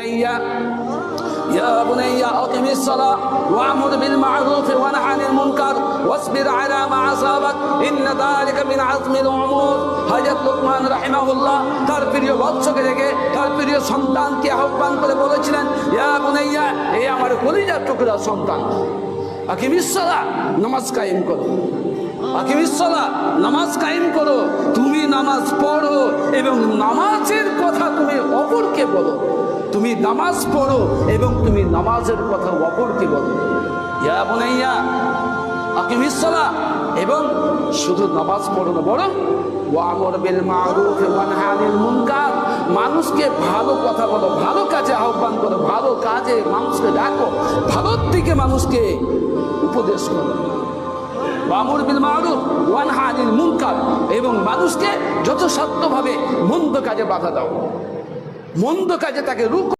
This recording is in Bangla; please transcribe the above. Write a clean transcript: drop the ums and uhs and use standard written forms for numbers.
يا بني أقم الصلاة وأمر بالمعروف وانه عن المنكر واصبر على ما أصابك إن ذلك من عزم الأمور। হযরত লুকমান রাহিমাহুল্লাহ তার প্রিয় বৎসকে রেখে তার প্রিয় সন্তানকে আহ্বান করে বলেছিলেন, ইয়া বুনাইয়া, হে আমার কলিজার টুকরা সন্তান, আকিমিস সালাহ, নামাজ কায়েম করো। আকিমিস সালাহ, নামাজ কায়েম করো। তুমি নামাজ পড়ো এবং নামাজের কথা তুমি অপরকে বলো। তুমি নামাজ পড়ো এবং তুমি নামাজের কথা অপরকে বলো। ইয়া বুনাইয়া আকিমিস সালাহ, এবং শুধু নামাজ পড়ো না, বরং ওয়ামর বিল মারুফ ওয়া নাহি আনিল মুনকার, মানুষকে ভালো কথা বলো, ভালো কাজে আহ্বান করো, ভালো কাজে মানুষকে ডাকো, ভালোর দিকে মানুষকে উপদেশ করো। ওয়ামর বিল মারুফ ওয়া নাহি আনিল মুনকার, এবং মানুষকে যথাসাধ্যভাবে মন্দ কাজে বাধা দাও, মন্দ কাজে তাকে রুখো।